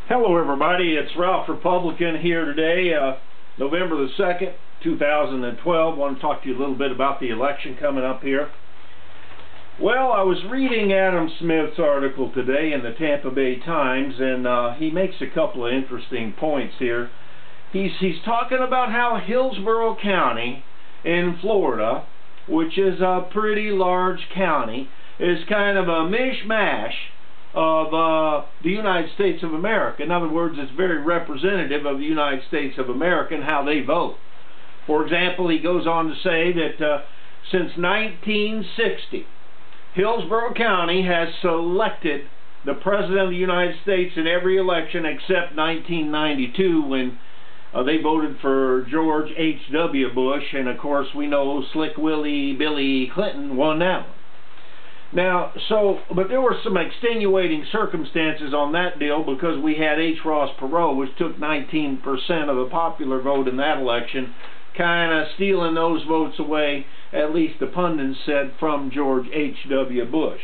Hello everybody, it's Ralph Republican here today, November the 2nd, 2012. I want to talk to you a little bit about the election coming up here. Well, I was reading Adam Smith's article today in the Tampa Bay Times, and he makes a couple of interesting points here. He's talking about how Hillsborough County in Florida, which is a pretty large county, is kind of a mishmash of the United States of America. In other words, it's very representative of the United States of America and how they vote. For example, he goes on to say that since 1960, Hillsborough County has selected the President of the United States in every election except 1992 when they voted for George H.W. Bush, and of course we know Slick Willie Billy Clinton won that one. Now, but there were some extenuating circumstances on that deal because we had H. Ross Perot, which took 19% of the popular vote in that election, kind of stealing those votes away, at least the pundits said, from George H.W. Bush.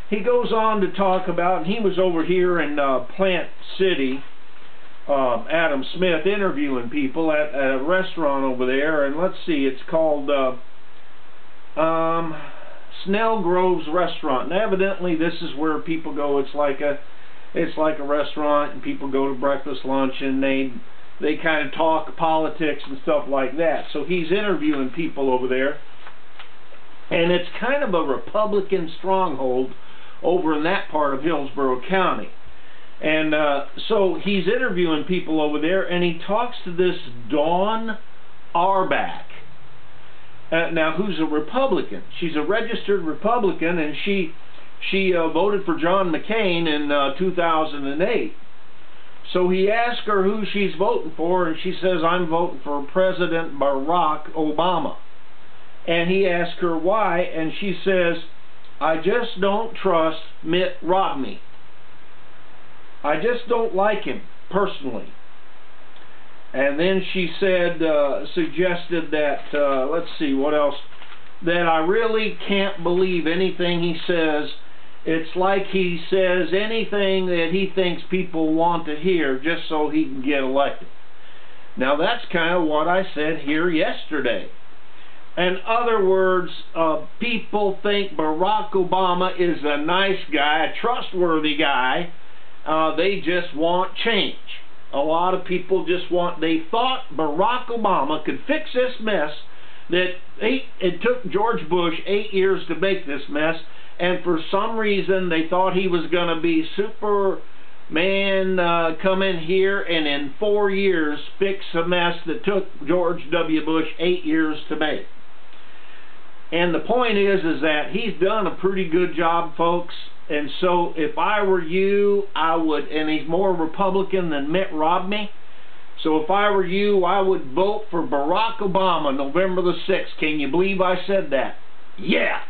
He goes on to talk about, and he was over here in Plant City, Adam Smith, interviewing people at a restaurant over there, and let's see, it's called Snell Grove's Restaurant, and evidently this is where people go. It's like a restaurant, and people go to breakfast, lunch, and they kind of talk politics and stuff like that. So he's interviewing people over there, and it's kind of a Republican stronghold over in that part of Hillsborough County. And so he's interviewing people over there, and he talks to this Dawn Arbach. Now, who's a Republican? She's a registered Republican, and she voted for John McCain in 2008. So he asked her who she's voting for, and she says, "I'm voting for President Barack Obama." And he asked her why, and she says, "I just don't trust Mitt Romney. I just don't like him personally." And then she said, suggested that, let's see, what else, that I really can't believe anything he says. It's like he says anything that he thinks people want to hear just so he can get elected. Now that's kind of what I said here yesterday. In other words, people think Barack Obama is a nice guy, a trustworthy guy. They just want change. A lot of people just they thought Barack Obama could fix this mess that it took George Bush 8 years to make this mess, and for some reason they thought he was going to be Superman, come in here and in 4 years fix a mess that took George W. Bush 8 years to make. And the point is that he's done a pretty good job, folks. And so if I were you, I would, and he's more Republican than Mitt Romney, so if I were you, I would vote for Barack Obama November the 6th. Can you believe I said that? Yeah!